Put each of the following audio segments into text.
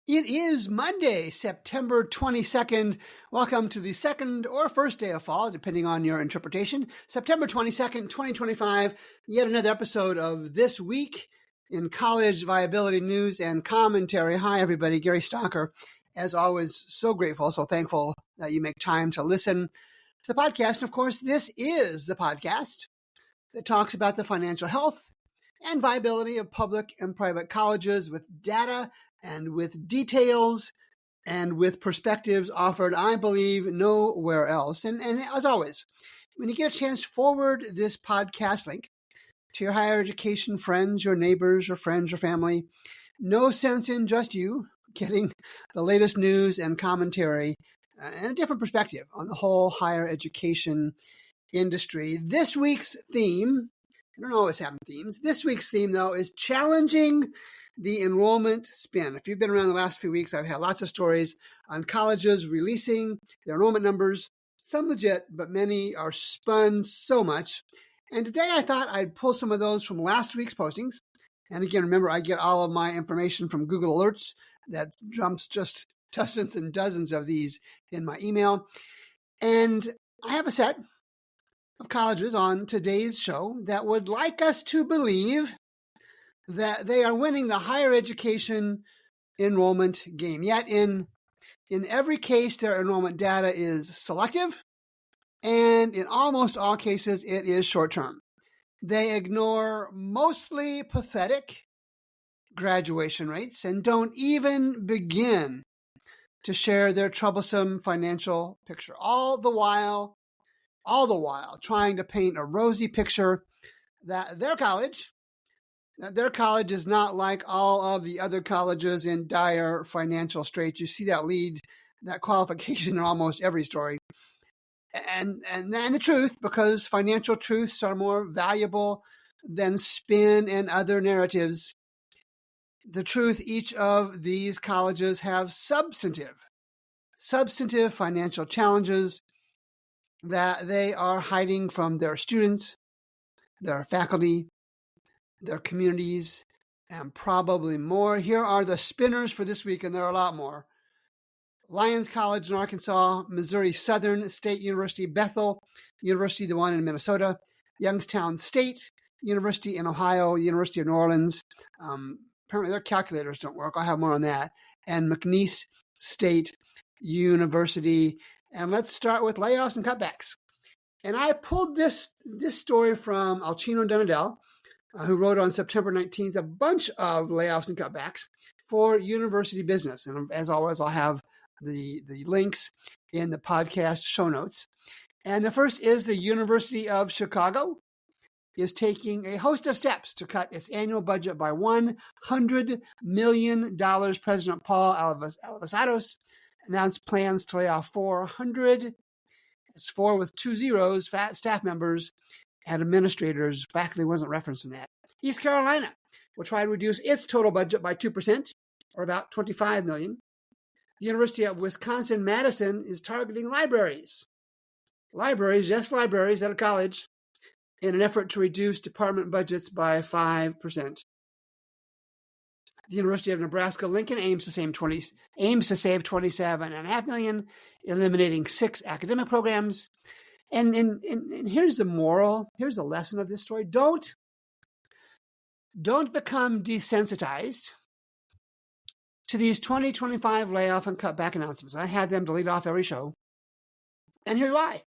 It is Monday, September 22nd. Welcome to the second or first day of fall, depending on your interpretation. September 22nd, 2025, yet another episode of This Week in College Viability News and Commentary. Hi, everybody. Gary Stalker. As always, so grateful, so thankful that you make time to listen to the podcast. And of course, this is the podcast that talks about the financial health and viability of public and private colleges with data and with details and with perspectives offered, I believe, nowhere else. And as always, when you get a chance to forward this podcast link to your higher education friends, your neighbors, your friends, your family, no sense in just you getting the latest news and commentary and a different perspective on the whole higher education industry. This week's theme, I don't always have themes. This week's theme, though, is challenging the enrollment spin. If you've been around the last few weeks, I've had lots of stories on colleges releasing their enrollment numbers, some legit, but many are spun so much. And today I thought I'd pull some of those from last week's postings. And again, remember, I get all of my information from Google Alerts that jumps just dozens and dozens of these in my email. And I have a set of colleges on today's show that would like us to believe that they are winning the higher education enrollment game. Yet in every case, their enrollment data is selective, and in almost all cases, it is short-term. They ignore mostly pathetic graduation rates and don't even begin to share their troublesome financial picture, all the while trying to paint a rosy picture that their college is not like all of the other colleges in dire financial straits. You see that qualification in almost every story. And the truth, because financial truths are more valuable than spin and other narratives, the truth, each of these colleges have substantive financial challenges that they are hiding from their students, their faculty, their communities, and probably more. Here are the spinners for this week, and there are a lot more. Lyons College in Arkansas, Missouri Southern State University, Bethel University, the one in Minnesota, Youngstown State University in Ohio, University of New Orleans. Apparently their calculators don't work. I'll have more on that. And McNeese State University. And let's start with layoffs and cutbacks. And I pulled this story from Alcino Donadell, who wrote on September 19th a bunch of layoffs and cutbacks for university business. And as always, I'll have the links in the podcast show notes. And the first is the University of Chicago is taking a host of steps to cut its annual budget by $100 million. President Paul Alivisatos announced plans to lay off 400, it's 4 with 2 zeros, staff members and administrators. Faculty wasn't referenced in that. East Carolina will try to reduce its total budget by 2%, or about $25 million. The University of Wisconsin-Madison is targeting libraries, just libraries at a college, in an effort to reduce department budgets by 5%. The University of Nebraska-Lincoln aims to save $27.5 million, eliminating 6 academic programs. And here's the moral, here's the lesson of this story. Don't become desensitized to these 2025 layoff and cutback announcements. I had them to lead off every show. And here's why.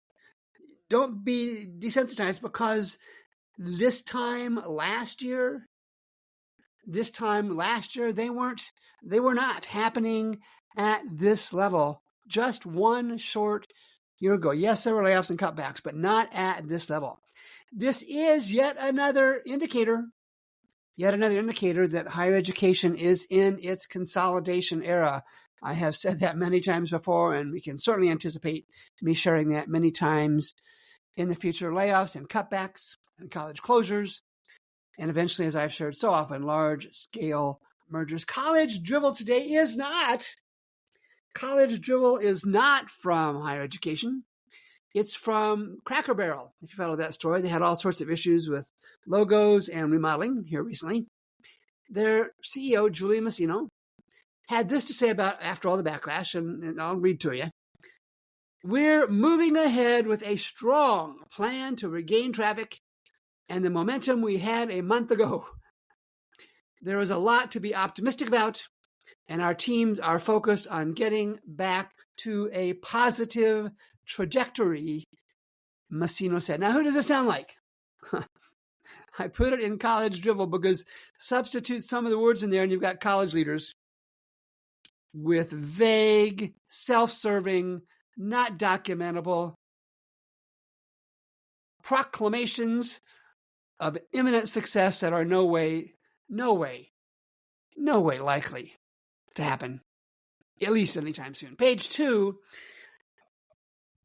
Don't be desensitized, because this time last year, they were not happening at this level just one short year ago. Yes, there were layoffs and cutbacks, but not at this level. This is yet another indicator that higher education is in its consolidation era. I have said that many times before, and we can certainly anticipate me sharing that many times in the future. Layoffs and cutbacks and college closures, and eventually, as I've shared so often, large-scale mergers. College drivel today is not from higher education. It's from Cracker Barrel. If you follow that story, they had all sorts of issues with logos and remodeling here recently. Their CEO, Julie Massino, had this to say about after all the backlash, and I'll read to you. We're moving ahead with a strong plan to regain traffic and the momentum we had a month ago. There is a lot to be optimistic about, and our teams are focused on getting back to a positive trajectory, Massino said. Now, who does it sound like? I put it in college drivel because substitute some of the words in there and you've got college leaders with vague, self-serving, not documentable proclamations of imminent success that are no way likely to happen, at least anytime soon. Page 2.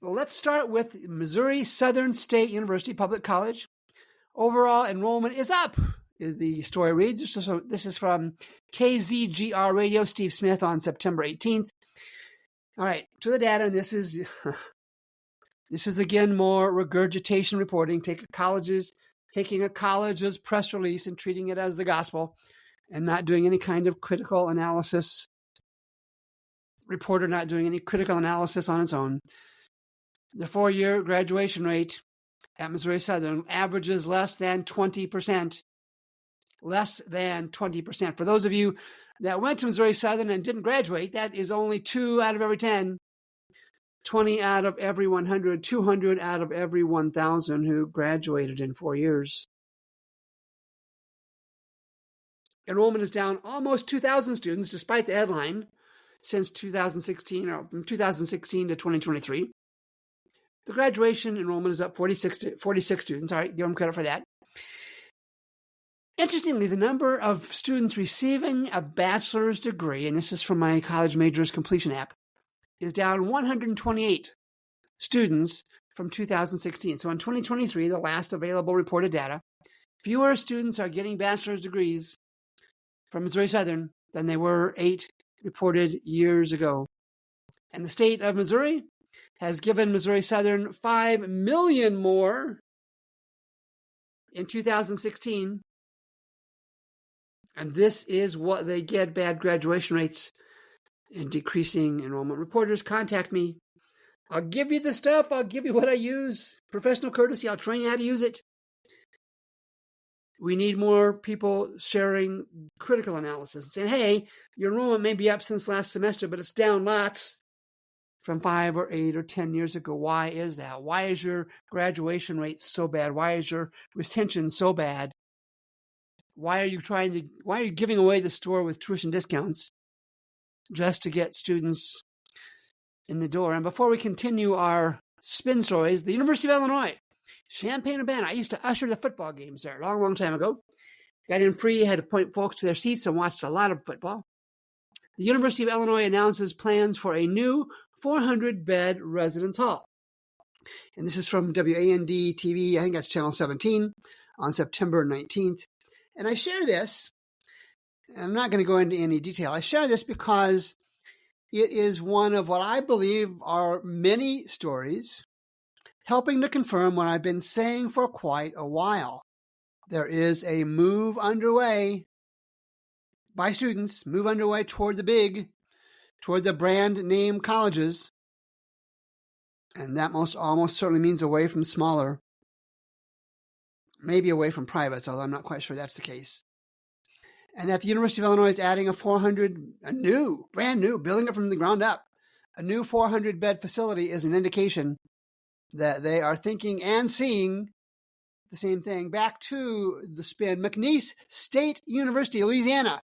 Well, let's start with Missouri Southern State University Public College. Overall enrollment is up, the story reads. This is from KZGR Radio, Steve Smith on September 18th. All right, to the data, and this is again more regurgitation reporting, taking a college's press release and treating it as the gospel and not doing any kind of critical analysis. Reporter not doing any critical analysis on its own. The 4-year graduation rate at Missouri Southern averages less than 20%. Less than 20%. For those of you that went to Missouri Southern and didn't graduate, that is only 2 out of every 10. 20 out of every 100, 200 out of every 1,000 who graduated in 4 years. Enrollment is down almost 2,000 students, despite the headline, since 2016, or from 2016 to 2023. The graduation enrollment is up 46 students. All right, give them credit for that. Interestingly, the number of students receiving a bachelor's degree, and this is from my College Majors Completion app, is down 128 students from 2016. So in 2023, the last available reported data, fewer students are getting bachelor's degrees from Missouri Southern than they were 8 reported years ago. And the state of Missouri has given Missouri Southern $5 million more in 2016. And this is what they get: bad graduation rates and decreasing enrollment. Reporters, contact me. I'll give you the stuff. I'll give you what I use. Professional courtesy. I'll train you how to use it. We need more people sharing critical analysis and saying, hey, your enrollment may be up since last semester, but it's down lots from 5 or 8 or 10 years ago. Why is that? Why is your graduation rate so bad? Why is your retention so bad? Why are you giving away the store with tuition discounts just to get students in the door? And before we continue our spin stories, the University of Illinois, Champaign-Urbana. I used to usher the football games there a long, long time ago. Got in free, had to point folks to their seats and watched a lot of football. The University of Illinois announces plans for a new 400-bed residence hall. And this is from WAND TV, I think that's Channel 17, on September 19th. And I share this, and I'm not going to go into any detail. I share this because it is one of what I believe are many stories helping to confirm what I've been saying for quite a while. There is a move underway by students, move underway toward the brand name colleges. And that almost certainly means away from smaller, maybe away from privates, although I'm not quite sure that's the case. And that the University of Illinois is adding brand new, building it from the ground up, a new 400-bed facility is an indication that they are thinking and seeing the same thing. Back to the spin. McNeese State University, Louisiana,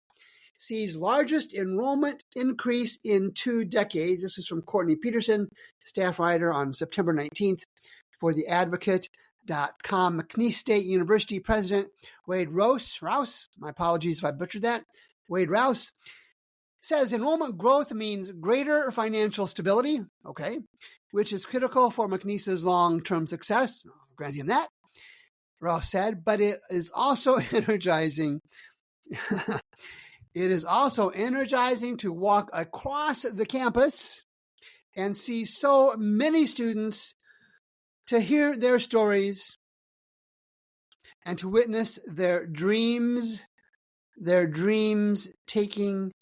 sees largest enrollment increase in 2 decades. This is from Courtney Peterson, staff writer on September 19th for the Advocate.com. McNeese State University President Wade Rouse, my apologies if I butchered that, Wade Rouse, says enrollment growth means greater financial stability, which is critical for McNeese's long-term success. I'll grant him that, Rouse said, but it is also energizing. It is also energizing to walk across the campus and see so many students, to hear their stories, and to witness their dreams taking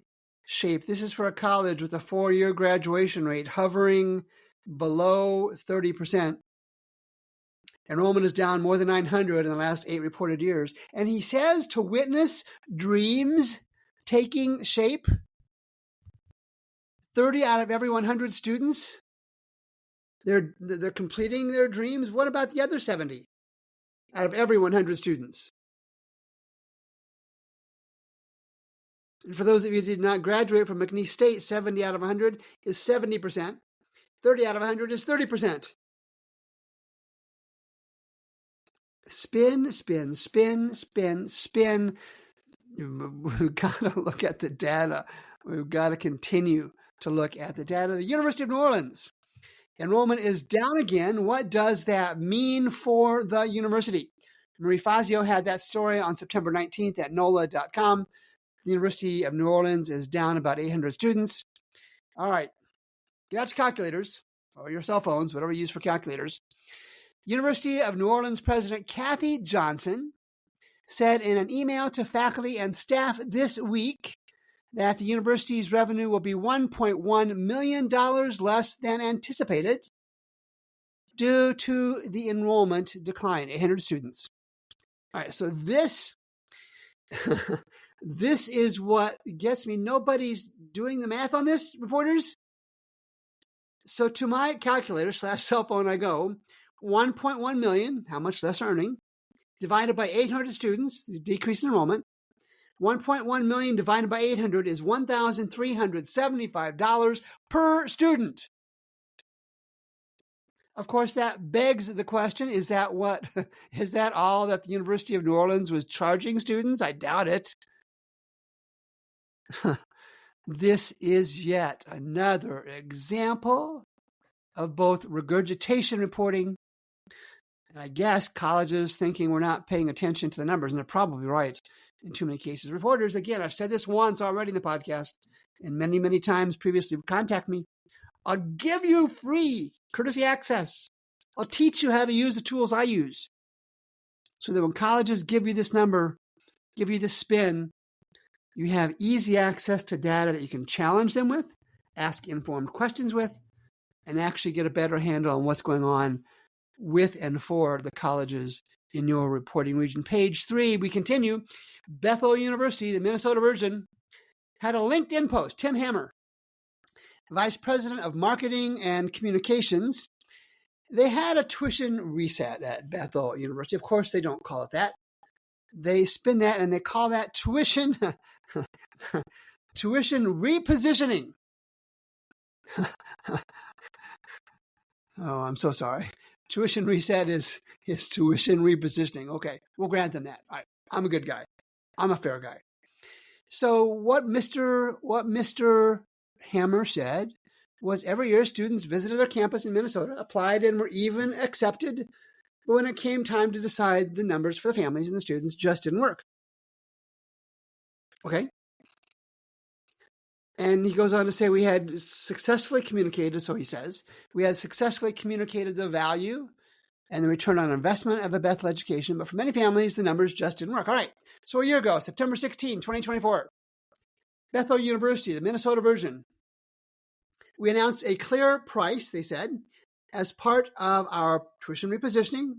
shape. This is for a college with a 4-year graduation rate hovering below 30%. Enrollment is down more than 900 in the last 8 reported years. And he says to witness dreams taking shape. 30 out of every 100 students, they're completing their dreams. What about the other 70 out of every 100 students? And for those of you who did not graduate from McNeese State, 70 out of 100 is 70%. 30 out of 100 is 30%. Spin, spin, spin, spin, spin. We've got to look at the data. We've got to continue to look at the data. The University of New Orleans. Enrollment is down again. What does that mean for the university? Marie Fazio had that story on September 19th at NOLA.com. The University of New Orleans is down about 800 students. All right. Get out your calculators or your cell phones, whatever you use for calculators. University of New Orleans President Kathy Johnson said in an email to faculty and staff this week that the university's revenue will be $1.1 million less than anticipated due to the enrollment decline, 800 students. All right, so this is what gets me. Nobody's doing the math on this, reporters. So to my calculator / cell phone I go, 1.1 million, how much less earning, divided by 800 students, the decrease in enrollment. 1.1 million divided by 800 is $1,375 per student. Of course, that begs the question, is that all that the University of New Orleans was charging students? I doubt it. This is yet another example of both regurgitation reporting and I guess colleges thinking we're not paying attention to the numbers, and they're probably right in too many cases. Reporters, again, I've said this once already in the podcast and many, many times previously, contact me. I'll give you free courtesy access. I'll teach you how to use the tools I use so that when colleges give you this number, give you this spin, you have easy access to data that you can challenge them with, ask informed questions with, and actually get a better handle on what's going on with and for the colleges in your reporting region. Page 3, we continue. Bethel University, the Minnesota version, had a LinkedIn post. Tim Hammer, Vice President of Marketing and Communications. They had a tuition reset at Bethel University. Of course, they don't call it that. They spin that and they call that tuition repositioning. Oh, I'm so sorry. Tuition reset is tuition repositioning. Okay, we'll grant them that. All right, I'm a good guy. I'm a fair guy. So what Mr. Hammer said was every year students visited their campus in Minnesota, applied, and were even accepted. But when it came time to decide the numbers for the families and the students, just didn't work. Okay. And he goes on to say we had successfully communicated, so he says, we had successfully communicated the value and the return on investment of a Bethel education, but for many families, the numbers just didn't work. All right, so a year ago, September 16, 2024, Bethel University, the Minnesota version, we announced a clear price, they said, as part of our tuition repositioning.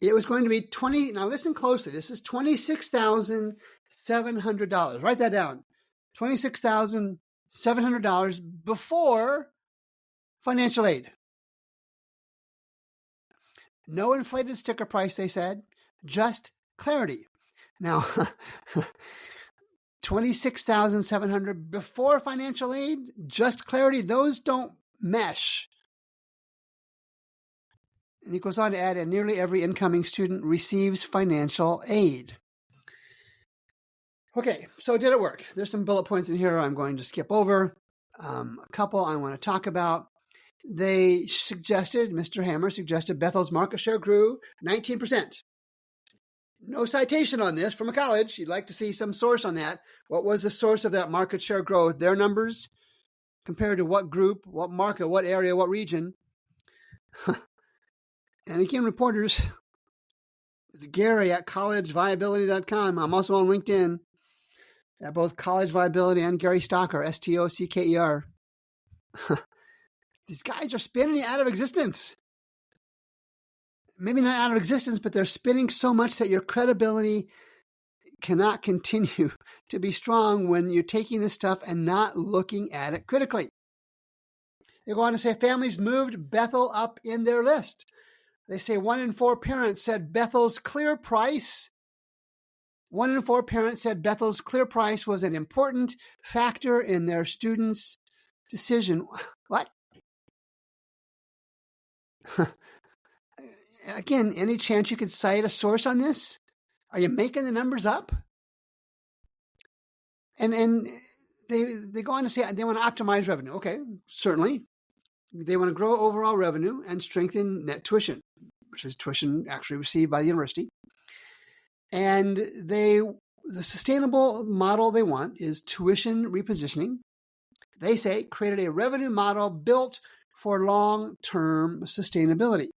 It was going to be now listen closely, this is $26,700. Write that down. $26,700 before financial aid. No inflated sticker price, they said, just clarity. Now, $26,700 before financial aid, just clarity, those don't mesh. And he goes on to add, and nearly every incoming student receives financial aid. Okay, so did it work? There's some bullet points in here I'm going to skip over. A couple I want to talk about. Mr. Hammer suggested Bethel's market share grew 19%. No citation on this from a college. You'd like to see some source on that. What was the source of that market share growth? Their numbers compared to what group, what market, what area, what region? And again, reporters, it's Gary at collegeviability.com. I'm also on LinkedIn. at both College Viability and Gary Stocker, Stocker. These guys are spinning out of existence. Maybe not out of existence, but they're spinning so much that your credibility cannot continue to be strong when you're taking this stuff and not looking at it critically. They go on to say families moved Bethel up in their list. They say 1 in 4 parents said Bethel's clear price. 1 in 4 parents said Bethel's clear price was an important factor in their students' decision. What? Again, any chance you could cite a source on this? Are you making the numbers up? And they go on to say they want to optimize revenue. Okay, certainly. They want to grow overall revenue and strengthen net tuition, which is tuition actually received by the university. And the sustainable model they want is tuition repositioning. They say created a revenue model built for long-term sustainability.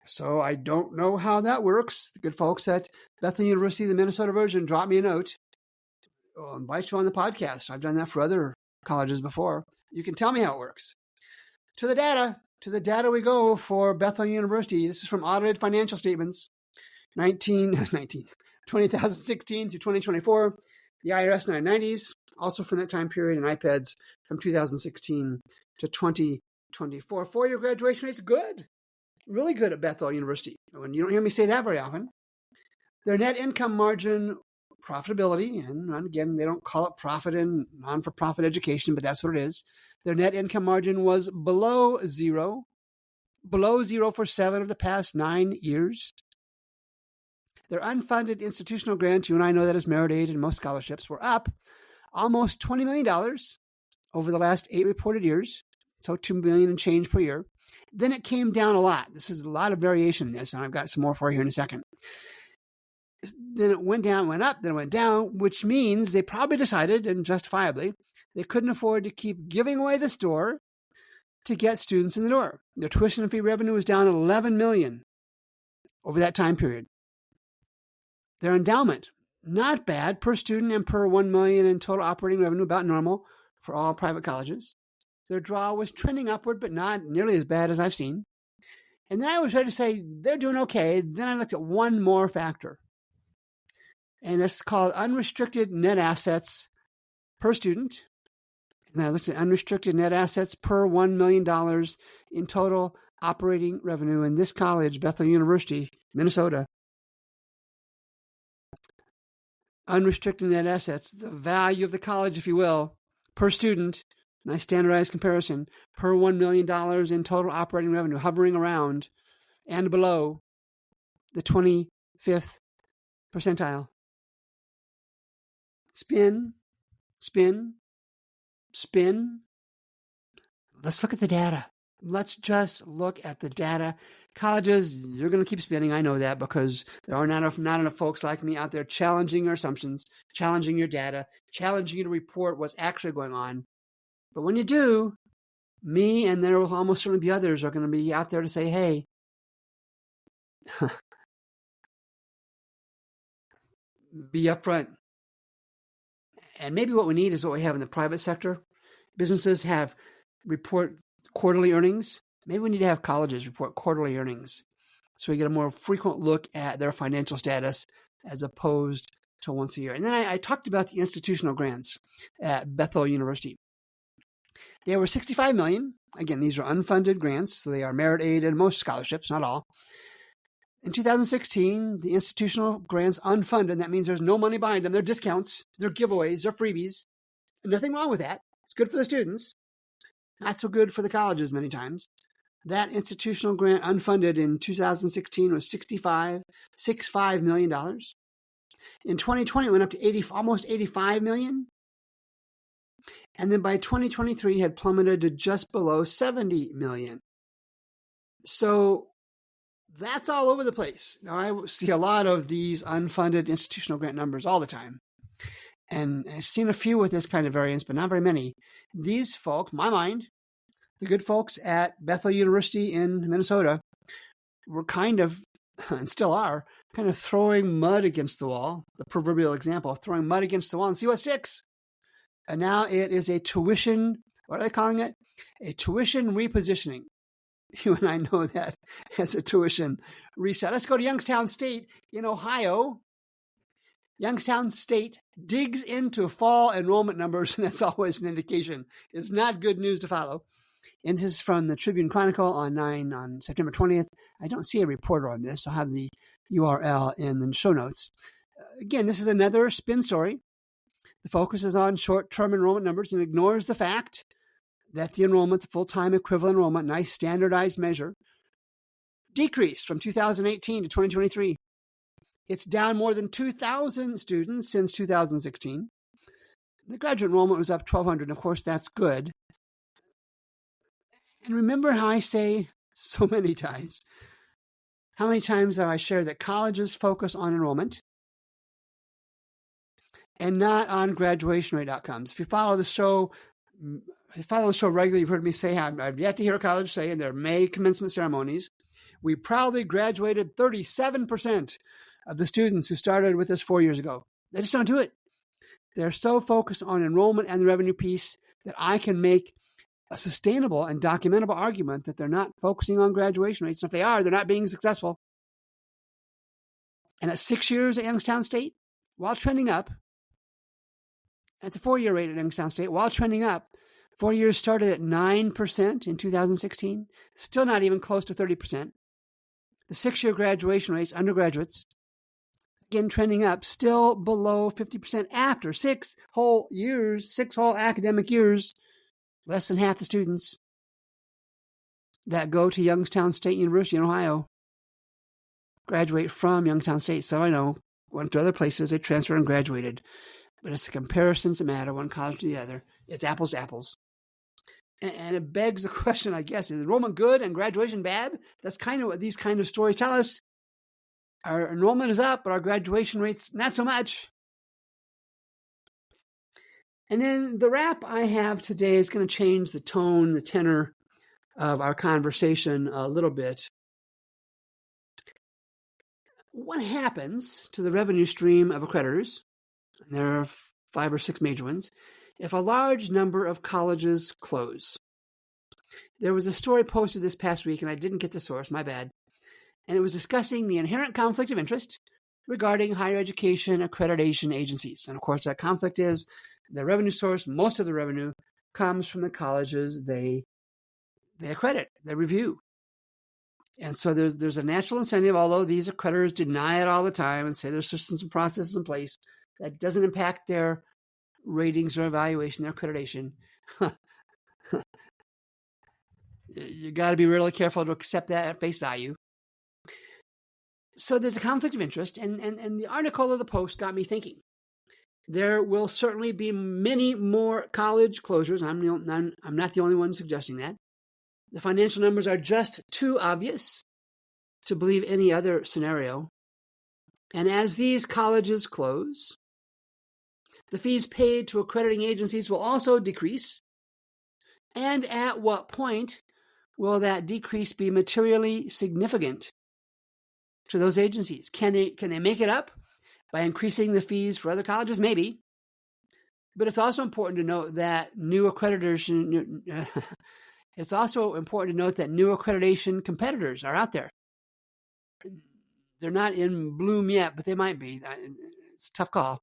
So I don't know how that works. The good folks at Bethel University, the Minnesota version, dropped me a note. I'll invite you on the podcast. I've done that for other colleges before. You can tell me how it works. To the data we go for Bethel University. This is from audited financial statements, 2016 through 2024, the IRS 990s, also from that time period, and iPads from 2016 to 2024. 4-year graduation rate's good, really good at Bethel University. And you don't hear me say that very often. Their net income margin profitability, and again, they don't call it profit in non-for-profit education, but that's what it is. Their net income margin was below zero for 7 of the past 9 years. Their unfunded institutional grants, you and I know that as merit aid and most scholarships, were up almost $20 million over the last 8 reported years, so $2 million and change per year. Then it came down a lot. This is a lot of variation in this, and I've got some more for you here in a second. Then it went down, went up, then it went down, which means they probably decided, and justifiably, they couldn't afford to keep giving away this door to get students in the door. Their tuition and fee revenue was down $11 million over that time period. Their endowment, not bad per student and per $1 million in total operating revenue, about normal for all private colleges. Their draw was trending upward, but not nearly as bad as I've seen. And then I was ready to say they're doing okay. Then I looked at one more factor, and that's called unrestricted net assets per student. And I looked at unrestricted net assets per $1 million in total operating revenue in this college, Bethel University, Minnesota. Unrestricted net assets, the value of the college, if you will, per student, nice standardized comparison, per $1 million in total operating revenue, hovering around and below the 25th percentile. Spin. Let's look at the data. Let's just look at the data. Colleges, you're going to keep spinning. I know that because there are not enough folks like me out there challenging your assumptions, challenging your data, challenging you to report what's actually going on. But when you do, me and there will almost certainly be others are going to be out there to say, hey, be upfront. And maybe what we need is what we have in the private sector. Businesses report quarterly earnings. Maybe we need to have colleges report quarterly earnings so we get a more frequent look at their financial status as opposed to once a year. And then I talked about the institutional grants at Bethel University. They were $65 million. Again, these are unfunded grants, so they are merit aid and most scholarships, not all. In 2016, the institutional grants unfunded. That means there's no money behind them. They're discounts, they're giveaways, they're freebies. And nothing wrong with that. It's good for the students. Not so good for the colleges many times. That institutional grant unfunded in 2016 was $65 million. In 2020, it went up to almost $85 million. And then by 2023, had plummeted to just below $70 million. So that's all over the place. Now, I see a lot of these unfunded institutional grant numbers all the time. And I've seen a few with this kind of variance, but not very many. These folks, my mind, the good folks at Bethel University in Minnesota, were kind of, and still are, kind of throwing mud against the wall, the proverbial example of throwing mud against the wall and see what sticks. And now it is a tuition, what are they calling it? A tuition repositioning. You and I know that as a tuition reset. Let's go to Youngstown State in Ohio. Youngstown State digs into fall enrollment numbers, and that's always an indication. It's not good news to follow. And this is from the Tribune Chronicle on September 20th. I don't see a reporter on this. I'll have the URL in the show notes. Again, this is another spin story. The focus is on short-term enrollment numbers and ignores the fact that the enrollment, the full-time equivalent enrollment, nice standardized measure, decreased from 2018 to 2023. It's down more than 2,000 students since 2016. The graduate enrollment was up 1,200. Of course, that's good. And remember how I say so many times, how many times have I shared that colleges focus on enrollment and not on graduation rate outcomes? If you follow the show regularly, you've heard me say, I've yet to hear a college say in their May commencement ceremonies, we proudly graduated 37% of the students who started with us 4 years ago. They just don't do it. They're so focused on enrollment and the revenue piece that I can make a sustainable and documentable argument that they're not focusing on graduation rates. And if they are, they're not being successful. And at 6 years at Youngstown State, while trending up, at the 4-year rate at Youngstown State, while trending up, 4 years started at 9% in 2016, still not even close to 30%. The 6-year graduation rates, undergraduates, again trending up, still below 50% after 6 whole academic years. Less than half the students that go to Youngstown State University in Ohio graduate from Youngstown State. So I know, went to other places, they transferred and graduated. But it's the comparisons that matter, one college to the other. It's apples to apples. And it begs the question, I guess, is enrollment good and graduation bad? That's kind of what these kind of stories tell us. Our enrollment is up, but our graduation rates, not so much. And then the wrap I have today is going to change the tone, the tenor of our conversation a little bit. What happens to the revenue stream of accreditors, and there are 5 or 6 major ones, if a large number of colleges close? There was a story posted this past week, and I didn't get the source, my bad, and it was discussing the inherent conflict of interest regarding higher education accreditation agencies. And of course, that conflict is the revenue source. Most of the revenue comes from the colleges they accredit, they review. And so there's a natural incentive, although these accreditors deny it all the time and say there's systems and processes in place, that doesn't impact their ratings or evaluation, their accreditation. You got to be really careful to accept that at face value. So there's a conflict of interest, and the article of the Post got me thinking. There will certainly be many more college closures. I'm not the only one suggesting that. The financial numbers are just too obvious to believe any other scenario. And as these colleges close, the fees paid to accrediting agencies will also decrease. And at what point will that decrease be materially significant to those agencies? Can they make it up by increasing the fees for other colleges? Maybe. But it's also important to note that new accreditors, it's also important to note that new accreditation competitors are out there. They're not in bloom yet, but they might be. It's a tough call.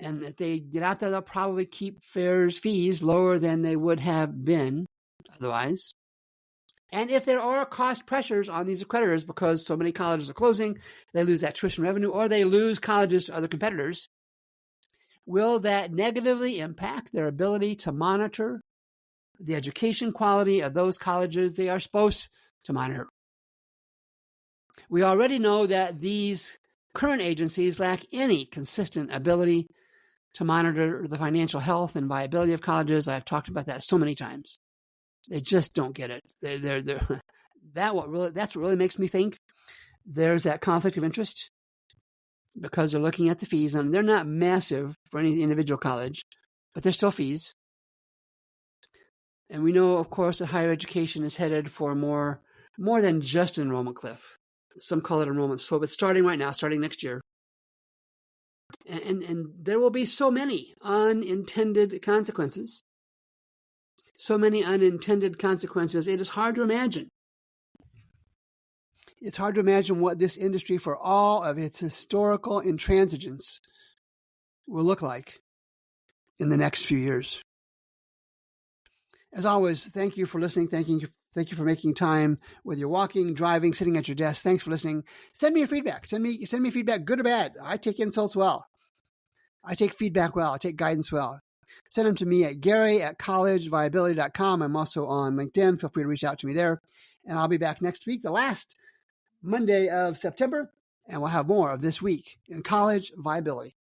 And if they get out there, they'll probably keep fees lower than they would have been otherwise. And if there are cost pressures on these accreditors because so many colleges are closing, they lose that tuition revenue, or they lose colleges to other competitors, will that negatively impact their ability to monitor the education quality of those colleges they are supposed to monitor? We already know that these current agencies lack any consistent ability to monitor the financial health and viability of colleges. I've talked about that so many times. They just don't get it. That's what really makes me think there's that conflict of interest, because they're looking at the fees, and they're not massive for any individual college, but they're still fees. And we know, of course, that higher education is headed for more than just an enrollment cliff. Some call it enrollment slope. It's starting right now, starting next year. And there will be so many unintended consequences. So many unintended consequences. It is hard to imagine. It's hard to imagine what this industry, for all of its historical intransigence, will look like in the next few years. As always, thank you for listening. Thank you for making time, whether you're walking, driving, sitting at your desk. Thanks for listening. Send me your feedback. Send me feedback, good or bad. I take insults well. I take feedback well. I take guidance well. Send them to me at gary@collegeviability.com. I'm also on LinkedIn. Feel free to reach out to me there. And I'll be back next week, the last Monday of September, and we'll have more of This Week in College Viability.